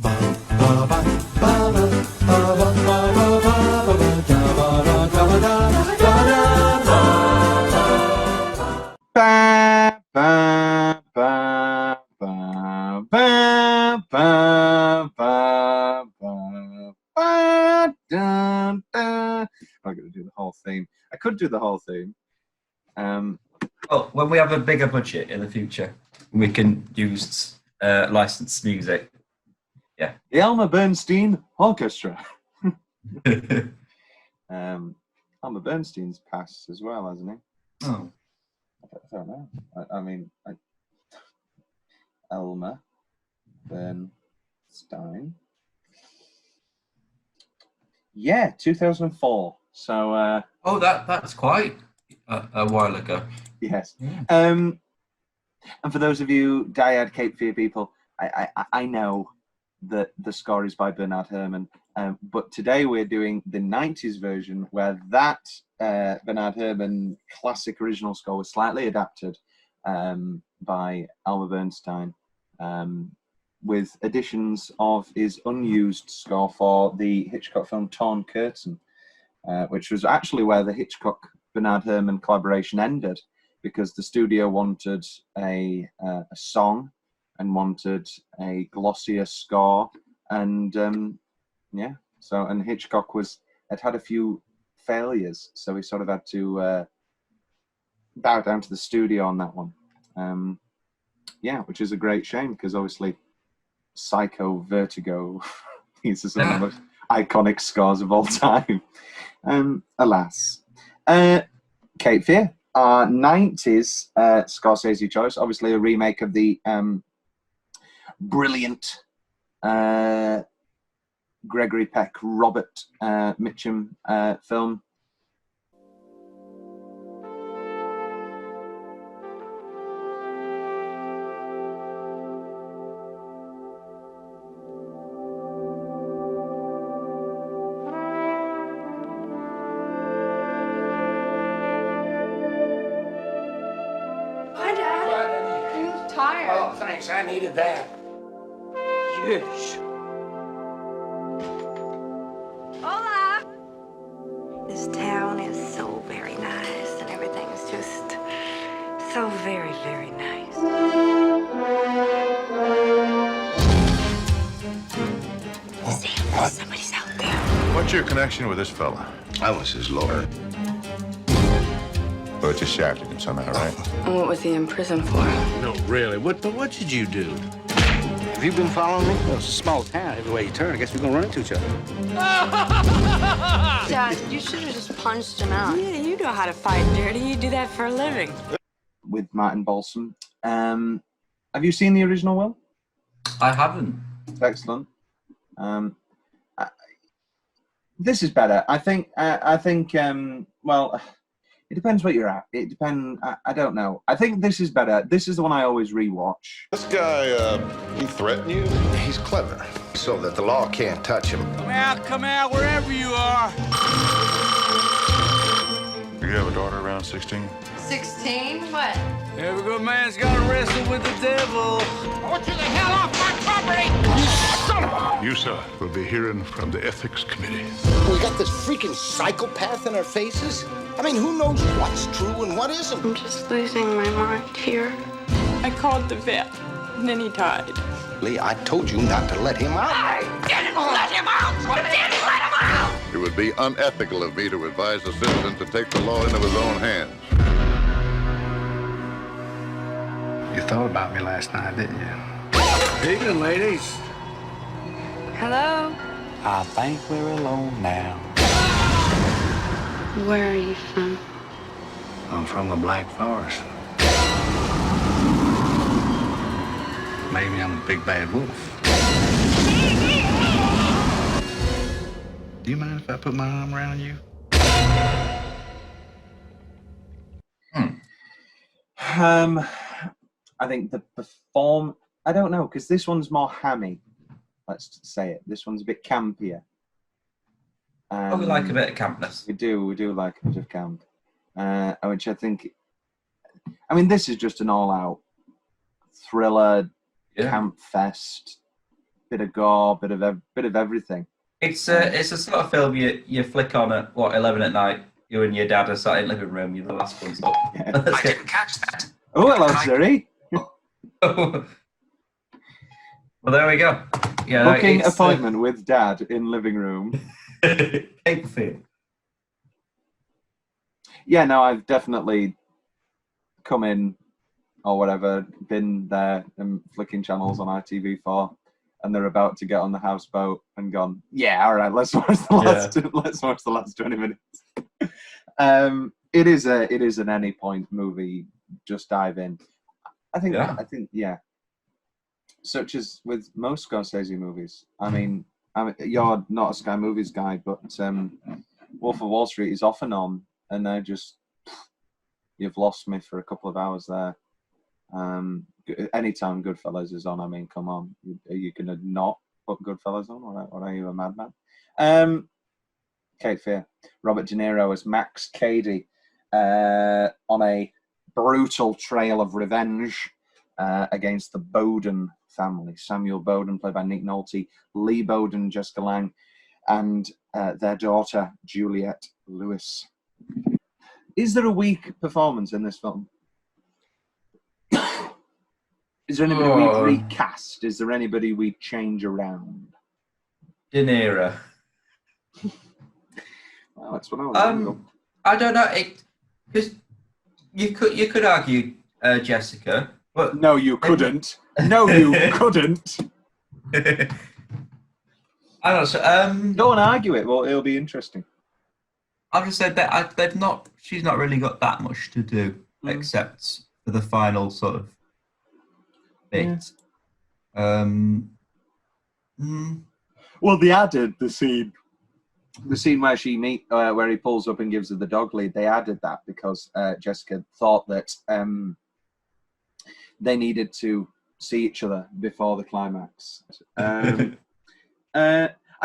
I'm going to do the whole theme. I could do the whole theme. Well, when we have a bigger budget in the future, we can use licensed music. Yeah. The Elmer Bernstein Orchestra. Elmer Bernstein's passed as well, hasn't he? Oh. I don't know. I mean, Elmer Bernstein. Yeah, 2004. So. Oh, that's quite a while ago. Yes. Yeah. And for those of you diehard Cape Fear people, I know that the score is by Bernard Herrmann, but today we're doing the 90s version where that Bernard Herrmann classic original score was slightly adapted by Elmer Bernstein with additions of his unused score for the Hitchcock film Torn Curtain, which was actually where the Hitchcock-Bernard Herrmann collaboration ended, because the studio wanted a song and wanted a glossier score, and and Hitchcock had a few failures, so he sort of had to bow down to the studio on that one. Which is a great shame, because obviously Psycho, Vertigo, these are some of the most iconic scores of all time. Alas. Cape Fear, our 90s Scorsese choice, obviously a remake of the brilliant Gregory Peck, Robert Mitchum film. Hi, Dad. You look tired. Oh, thanks. I needed that. Yes. Hola. This town is so very nice, and everything's just so very, very nice. Sam, somebody's out there. What's your connection with this fella? I was his lawyer. But you shafted him somehow, right? And what was he in prison for? No, really. What did you do? Have you been following me? Well, it's a small town. Every way you turn, I guess we're gonna run into each other. Dad, you should have just punched him out. Yeah, you know how to fight dirty. You do that for a living. With Martin Balsam. Have you seen the original, Will? I haven't. Excellent. This is better. I think. Well, it depends what you're at. It depends. I don't know. I think this is better. This is the one I always rewatch. This guy, he threatened you? He's clever, so that the law can't touch him. Come out, wherever you are. You have a daughter around 16? 16? What? Every good man's got to wrestle with the devil. I want you the hell off my property! You son of a... You, sir, will be hearing from the Ethics Committee. We got this freaking psychopath in our faces. I mean, who knows what's true and what isn't? I'm just losing my mind here. I called the vet, and then he died. Lee, I told you not to let him out. I didn't let him out! I didn't let him out! It would be unethical of me to advise a citizen to take the law into his own hands. You thought about me last night, didn't you? Evening, ladies. Hello? I think we're alone now. Where are you from? I'm from the Black Forest. Maybe I'm a big bad wolf. Do you mind if I put my arm around you? I think the I don't know, because this one's more hammy. Let's say it. This one's a bit campier. We like a bit of campness. We do like a bit of camp, which I think. I mean, this is just an all-out thriller, camp fest, bit of gore, bit of everything. It's a sort of film you flick on at 11 at night. You and your dad are sat in the living room. You're the last ones up. I didn't catch that. Oh, hello, Siri. Well, there we go. Yeah, Booking appointment with dad in living room. Cape Fear. Yeah, no, I've definitely come in or whatever, been there and flicking channels on ITV4, and they're about to get on the houseboat and gone, yeah, all right, let's watch the last 20 minutes. It is an any point movie. Just dive in. I think, yeah. Such as with most Scorsese movies. I mean, you're not a Sky Movies guy, but Wolf of Wall Street is off and on, and you've lost me for a couple of hours there. Anytime Goodfellas is on, I mean, come on, are you gonna not put Goodfellas on, or are you a madman? Cape Fear. Robert De Niro as Max Cady on a brutal trail of revenge against the Bowden family. Samuel Bowden, played by Nick Nolte, Lee Bowden, Jessica Lange, and their daughter, Juliette Lewis. Is there a weak performance in this film? Is there anybody we recast? Is there anybody we change around? De Niro. Well, that's what I was I don't know. Because you could argue Jessica, but no, you couldn't. No, you couldn't. I don't know. So, go and argue it. Well, it'll be interesting. I've just said that she's not really got that much to do except for the final sort of bit. Yeah. Well, they added the scene where where he pulls up and gives her the dog lead. They added that because Jessica thought that they needed to see each other before the climax. I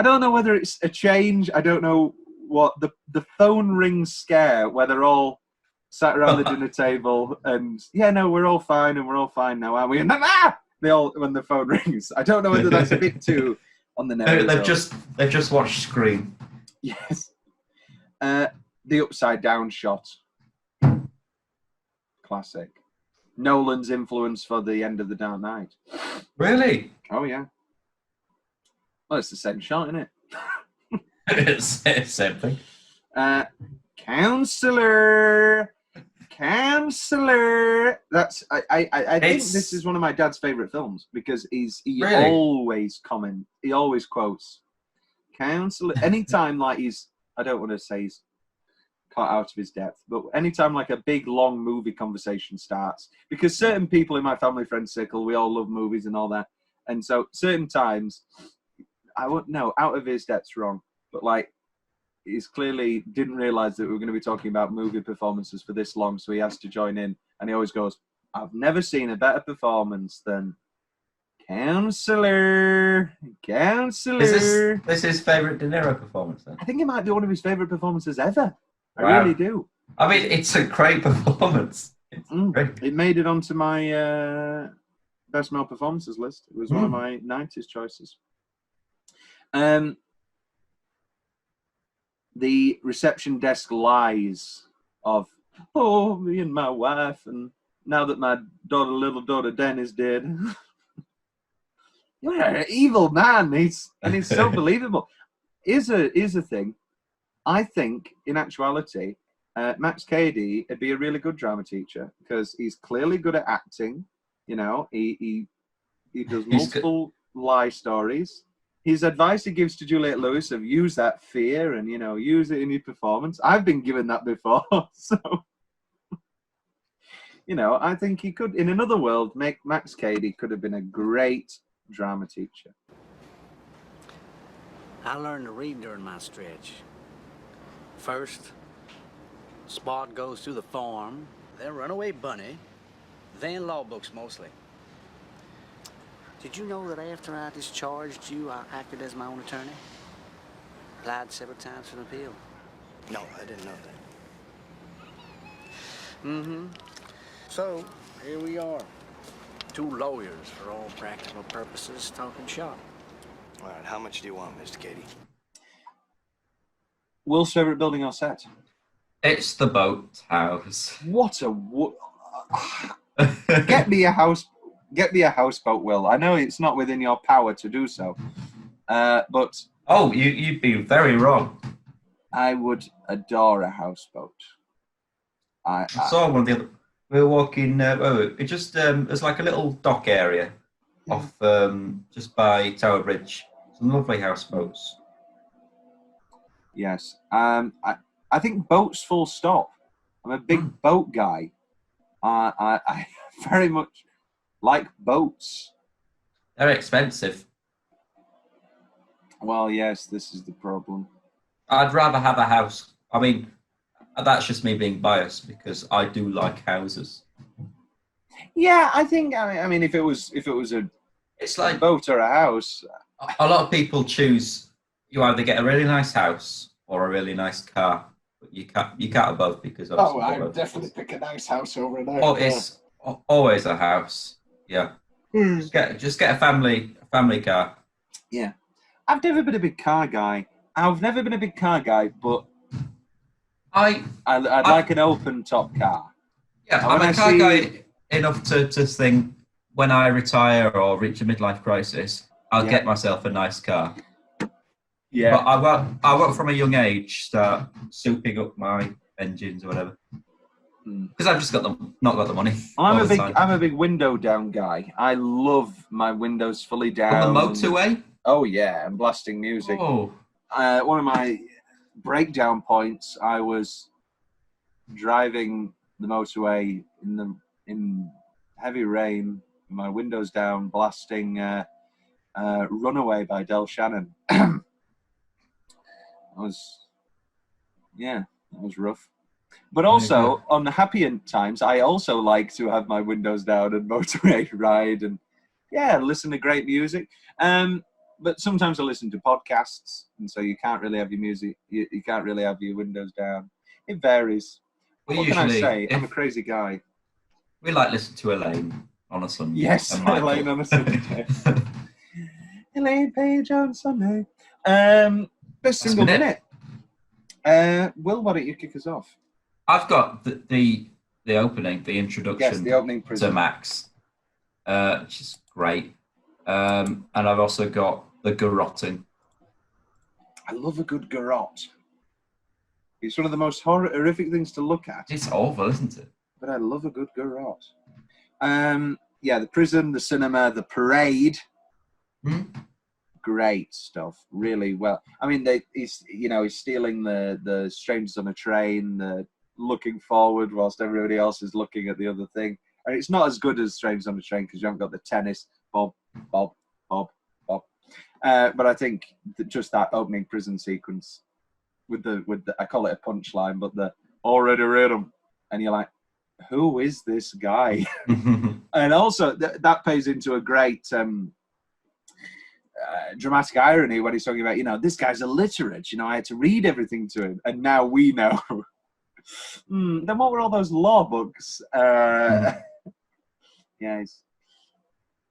don't know whether it's a change. I don't know what the phone ring scare where they're all sat around the dinner table and we're all fine and we're all fine now, aren't we? And they all, when the phone rings. I don't know whether that's a bit too on the nose. They've just watched Scream. Yes. The upside down shot. Classic. Nolan's influence for the end of The Dark Knight. Really? Oh yeah. Well, it's the same shot, isn't it? It's the same thing. Counselor. That's I think this is one of my dad's favorite films because he really? always quotes Counselor. Anytime like I don't want to say he's caught out of his depth, but anytime like a big long movie conversation starts, because certain people in my family friend circle, we all love movies and all that, and so certain times I wouldn't know, out of his depth's wrong, but like he's clearly didn't realise that we were going to be talking about movie performances for this long, so he has to join in, and he always goes, I've never seen a better performance than Counselor. Is this his favourite De Niro performance then? I think it might be one of his favourite performances ever. Wow. I really do. I mean, it's a great performance. It's great. It made it onto my best male performances list. It was one of my 90s choices. The reception desk lies of, me and my wife, and now that my little daughter Den is dead. You're an evil man. He's so believable. Here's a thing. I think, in actuality, Max Cady would be a really good drama teacher because he's clearly good at acting. You know, he does multiple lie stories. His advice he gives to Juliette Lewis of use that fear and, use it in your performance. I've been given that before. So, I think he could, in another world, Max Cady could have been a great drama teacher. I learned to read during my stretch. First, Spot goes through the farm, then Runaway Bunny, then law books mostly. Did you know that after I discharged you, I acted as my own attorney? Applied several times for an appeal. No, I didn't know that. So, here we are. Two lawyers for all practical purposes talking shop. How much do you want, Mr. Cady? Will's favourite building or set? It's the boat house. What a... Get me a house... Get me a houseboat, Will. I know it's not within your power to do so, but... Oh, you'd be very wrong. I would adore a houseboat. I saw one the other... We were walking... it just... there's like a little dock area off just by Tower Bridge. Some lovely houseboats. Yes. I think boats full stop. I'm a big boat guy. I very much like boats. They're expensive. Well, yes, this is the problem. I'd rather have a house. I mean, that's just me being biased because I do like houses. Yeah, I think. I mean, if it was it's like a boat or a house. A lot of people choose. You either get a really nice house or a really nice car, but you can't both because. Oh, I would definitely pick a nice house over a nice. Oh, it's always a house. Yeah. Just get a family car. Yeah, I've never been a big car guy. But I'd like an open top car. Yeah, I'm a car guy enough to think when I retire or reach a midlife crisis, I'll get myself a nice car. Yeah, but I won't from a young age start souping up my engines or whatever. Because I've just not got the money. I'm a big window down guy. I love my windows fully down. On the motorway? Oh yeah, and blasting music. Oh. One of my breakdown points, I was driving the motorway in heavy rain, my windows down, blasting "Runaway" by Del Shannon. That was rough. But also, on the happier times, I also like to have my windows down and motorway ride and, listen to great music. But sometimes I listen to podcasts, and so you can't really have your music, you can't really have your windows down. It varies. What can I say? I'm a crazy guy. We like listen to Elaine on a Sunday. Yes, Elaine on a Sunday. Elaine Page on Sunday. Best single minute. Will, why don't you kick us off? I've got the opening, the introduction. Yes, the opening to Max, which is great. And I've also got the garroting. I love a good garrote. It's one of the most horrific things to look at. It's awful, isn't it? But I love a good garrote. The prison, the cinema, the parade. Great stuff. Really well. I mean, he's stealing the strangers on a train, looking forward whilst everybody else is looking at the other thing. And it's not as good as Strangers on a Train because you haven't got the tennis, bob. But I think just that opening prison sequence with the I call it a punchline, but the already read 'em, and you're like, who is this guy? And also that pays into a great dramatic irony when he's talking about, this guy's illiterate. I had to read everything to him, and now we know. Then what were all those law books? Yes.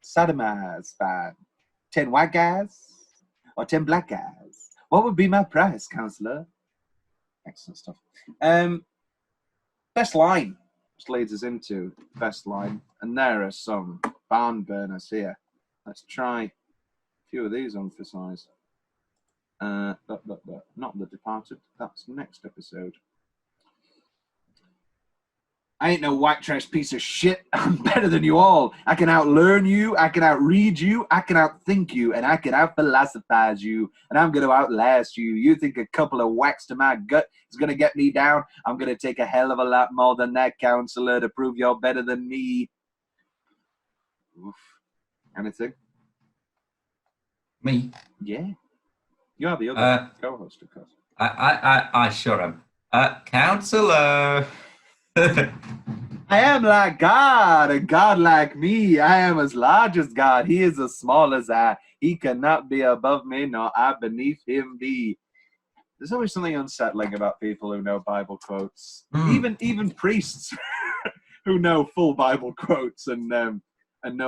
Sodomized by 10 white guys or 10 black guys. What would be my price, counselor? Excellent stuff. Best line, which leads us into best line. And there are some barn burners here. Let's try a few of these on for size. Not The Departed. That's next episode. I ain't no white trash piece of shit. I'm better than you all. I can outlearn you. I can outread you. I can outthink you. And I can outphilosophize you. And I'm going to outlast you. You think a couple of whacks to my gut is going to get me down? I'm going to take a hell of a lot more than that, counselor, to prove you're better than me. Oof. Anything? Me? Yeah. You are the other co-host, of course. I sure am. Counselor. I am like God, and God like me. I am as large as God. He is as small as I. He cannot be above me, nor I beneath him be. There's always something unsettling about people who know Bible quotes. Even priests who know full Bible quotes and know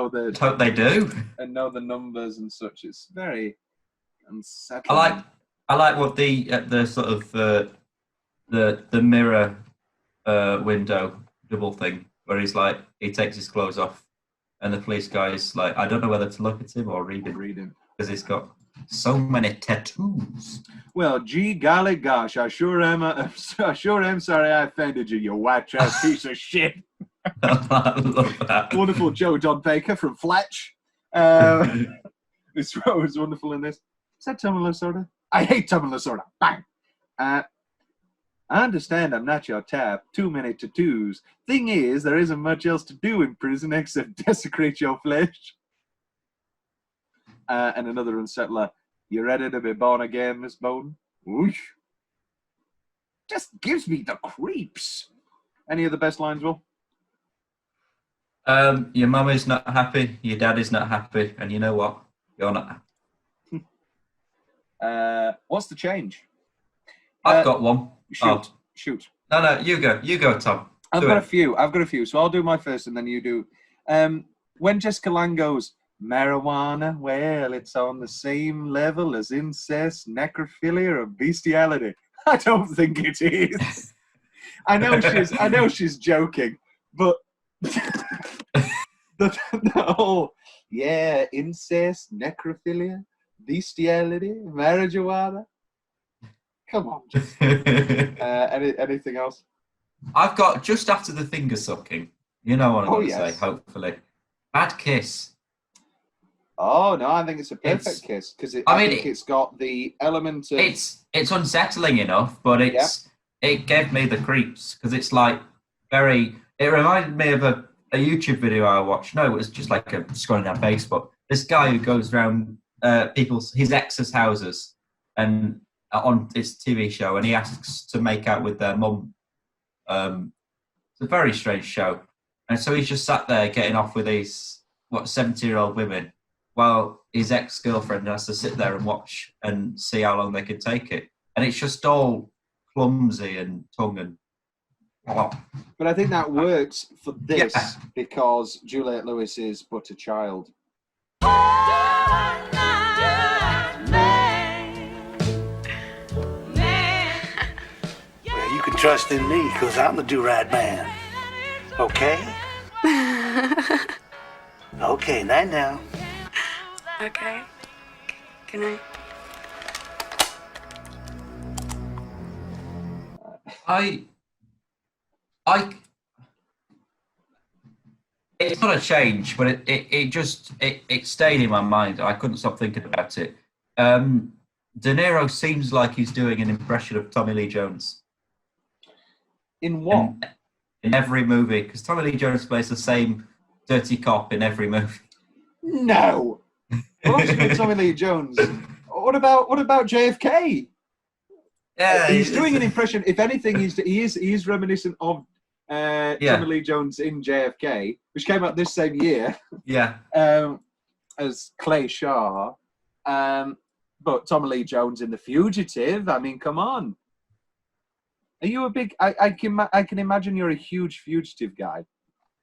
the. Hope they do. And know the numbers and such. It's very. and settling. I like what the sort of the mirror window double thing where he's like he takes his clothes off and the police guy's like I don't know whether to look at him or read him because he's got so many tattoos. Well, gee golly gosh, I sure am sorry I offended you, you white trash piece of shit. I love that. Wonderful Joe Don Baker from Fletch. This was wonderful in this. Is that Tom and Lasorda? I hate Tom and Lasorda. Bang. I understand I'm not your type. Too many tattoos. Thing is, there isn't much else to do in prison except desecrate your flesh. And another unsettler. You ready to be born again, Miss Bowden? Whoosh. Just gives me the creeps. Any of the best lines, Will? Your mum is not happy, your dad is not happy, and you know what? You're not happy. What's the change? I've got one. Shoot. No, you go, Tom. I've got a few, so I'll do my first and then you do. When Jessica Lange goes, marijuana, well, it's on the same level as incest, necrophilia, or bestiality. I don't think it is. I know she's joking, but the whole, incest, necrophilia, bestiality, marijuana. Come on. Anything else? I've got just after the finger sucking. You know what I'm going to say, yes. hopefully. Bad kiss. Oh, no, I think it's a perfect kiss because I think it's got the element of... It's unsettling enough, but it gave me the creeps because it's like very... It reminded me of a YouTube video I watched. No, it was just like scrolling down Facebook. This guy who goes around his ex's houses and on his TV show, and he asks to make out with their mum. It's a very strange show. And so he's just sat there getting off with these, 70-year-old women, while his ex-girlfriend has to sit there and watch and see how long they can take it. And it's just all clumsy and tongue and... But I think that works for this because Juliette Lewis is but a child. Well, you can trust in me because I'm the do-right man. Okay? Okay, night now. Okay. Good night. It's not a change, but it stayed in my mind. I couldn't stop thinking about it. De Niro seems like he's doing an impression of Tommy Lee Jones. In what? In every movie, because Tommy Lee Jones plays the same dirty cop in every movie. No. Tommy Lee Jones. What about JFK? Yeah, he's doing an impression. If anything, he is reminiscent of Tommy Lee Jones in JFK, which came out this same year. Yeah. As Clay Shaw, but Tommy Lee Jones in The Fugitive. I mean, come on. Are you a big? I can imagine you're a huge Fugitive guy.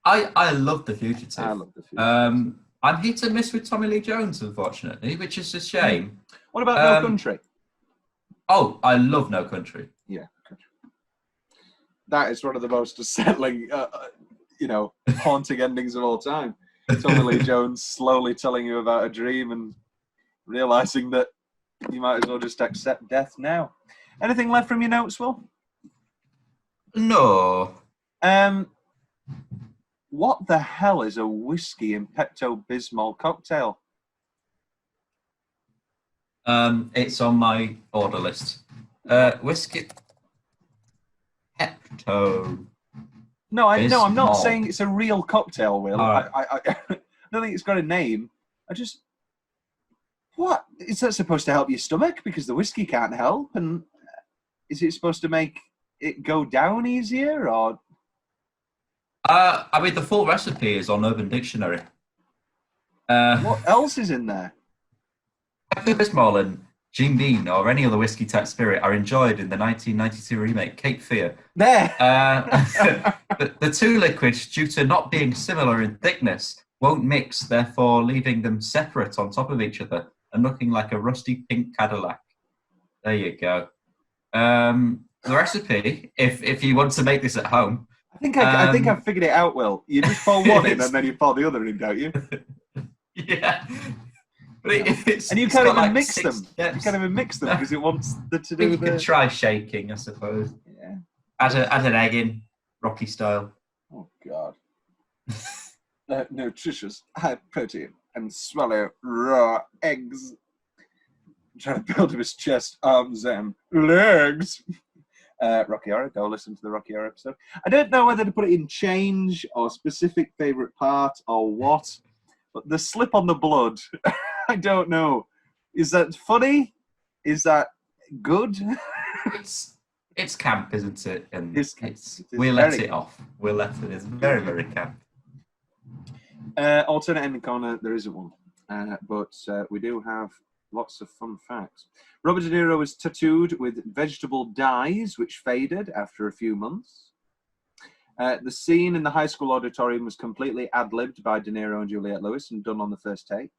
I love The Fugitive. I love The Fugitive. I'm hit and miss with Tommy Lee Jones, unfortunately, which is a shame. What about No Country? Oh, I love No Country. Yeah, that is one of the most unsettling, haunting endings of all time. Tommy Lee Jones slowly telling you about a dream and realizing that you might as well just accept death now. Anything left from your notes, Will? No. What the hell is a whiskey and Pepto-Bismol cocktail? It's on my order list. Whiskey Pepto. No, I'm not saying it's a real cocktail, Will. Right. I don't think it's got a name. What? Is that supposed to help your stomach? Because the whiskey can't help? And is it supposed to make it go down easier, or...? The full recipe is on Urban Dictionary. What else is in there? Pepto-Bismol and Jim Beam or any other whiskey-type spirit are enjoyed in the 1992 remake Cape Fear. There! The two liquids, due to not being similar in thickness, won't mix, therefore leaving them separate on top of each other and looking like a rusty pink Cadillac. There you go. The recipe, if you want to make this at home. I think I've figured it out, Will. You just pour one in and then you pour the other in, don't you? Yeah. But it's, and you it's can't got even like mix them. 6 steps. You can't even mix them because it wants to do You the... can try shaking, I suppose. Yeah. Add an egg in, Rocky style. Oh, God. Nutritious, high protein, and swallow raw eggs. I'm trying to build up his chest, arms, and legs. Rocky Horror, go listen to the Rocky Horror episode. I don't know whether to put it in change or specific favourite part or what, but the slip on the blood, I don't know. Is that funny? Is that good? It's camp, isn't it? And we let it off. We'll let it. It's very, very camp. Alternate ending corner, there isn't one. But we do have lots of fun facts. Robert De Niro was tattooed with vegetable dyes, which faded after a few months. The scene in the high school auditorium was completely ad-libbed by De Niro and Juliette Lewis and done on the first take.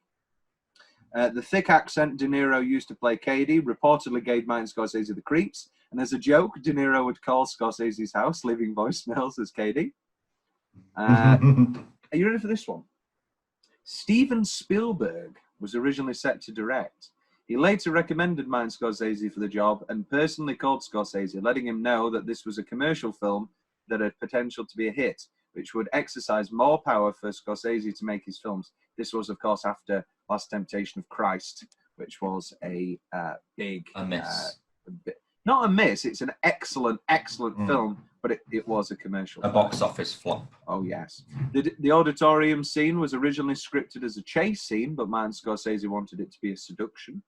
The thick accent De Niro used to play Cady reportedly gave Martin Scorsese the creeps, and as a joke, De Niro would call Scorsese's house, leaving voicemails as Cady. Are you ready for this one? Steven Spielberg was originally set to direct. He later recommended Martin Scorsese for the job and personally called Scorsese, letting him know that this was a commercial film that had potential to be a hit, which would exercise more power for Scorsese to make his films. This was, of course, after Last Temptation of Christ, which was a big... A miss. Not a miss, it's an excellent film, but it was a commercial film. Box office flop. Oh, yes. The auditorium scene was originally scripted as a chase scene, but Martin Scorsese wanted it to be a seduction.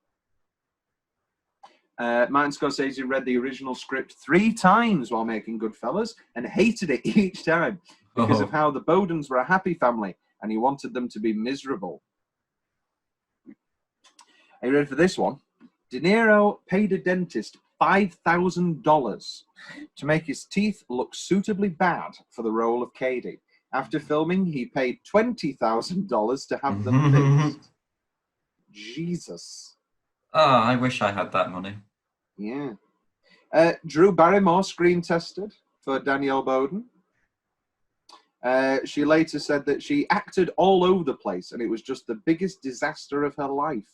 Martin Scorsese read the original script 3 times while making Goodfellas and hated it each time because of how the Bowdens were a happy family and he wanted them to be miserable. Are you ready for this one? De Niro paid a dentist $5,000 to make his teeth look suitably bad for the role of Cady. After filming, he paid $20,000 to have them fixed. Jesus. Oh, I wish I had that money. Yeah. Drew Barrymore screen tested for Danielle Bowden. She later said that she acted all over the place and it was just the biggest disaster of her life.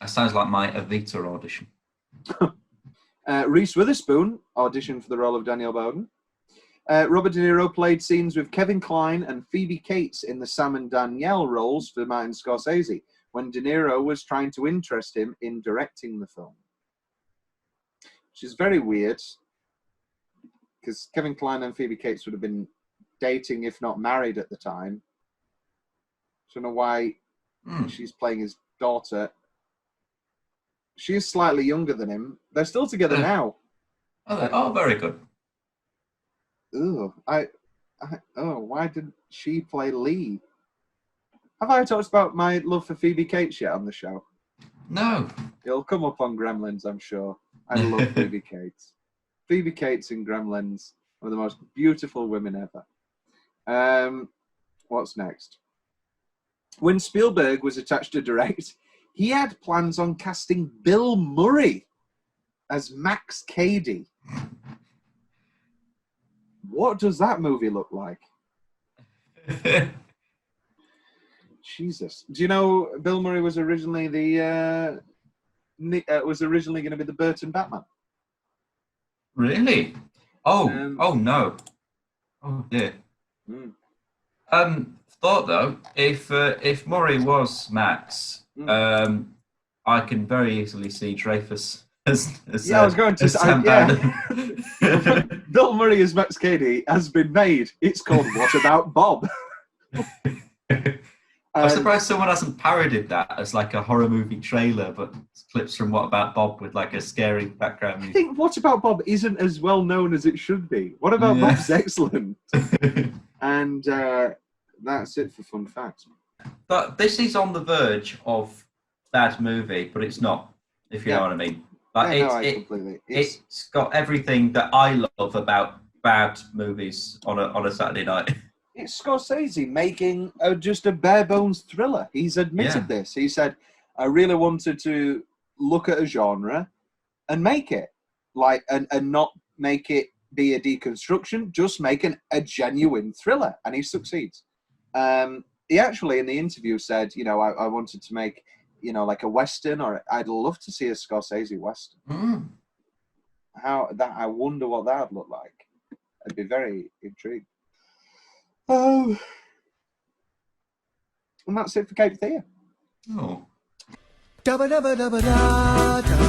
That sounds like my Evita audition. Reese Witherspoon auditioned for the role of Danielle Bowden. Robert De Niro played scenes with Kevin Kline and Phoebe Cates in the Sam and Danielle roles for Martin Scorsese when De Niro was trying to interest him in directing the film. Which is very weird because Kevin Kline and Phoebe Cates would have been dating, if not married at the time. I don't know why she's playing his daughter. She is slightly younger than him. They're still together now. Oh, very good. Ooh, why did she play Lee? Have I talked about my love for Phoebe Cates yet on the show? No. It'll come up on Gremlins, I'm sure. I love Phoebe Cates. Phoebe Cates in Gremlins, one of the most beautiful women ever. What's next? When Spielberg was attached to direct, he had plans on casting Bill Murray as Max Cady. What does that movie look like? Jesus. Do you know Bill Murray was originally going to be the Burton Batman? Really? Oh no. Oh dear. Thought though, if Murray was Max, I can very easily see Dreyfus as I was going to say, Bill Murray as Max Cady has been made. It's called What About Bob? I'm surprised someone hasn't parodied that as like a horror movie trailer, but clips from What About Bob with like a scary background music. I think What About Bob isn't as well known as it should be. What About Bob's excellent. And that's it for fun facts. But this is on the verge of bad movie, but it's not, if you know what I mean. Like completely. It's got everything that I love about bad movies on a Saturday night. It's Scorsese making just a bare bones thriller. He's admitted this. He said, I really wanted to look at a genre and make it like, and not make it be a deconstruction, just make a genuine thriller, and he succeeds. He actually in the interview said, you know, I wanted to make, you know, like a Western, or I'd love to see a Scorsese Western. I wonder what that would look like. I'd be very intrigued. And that's it for Cape Theatre. Oh. Da ba da ba da ba da.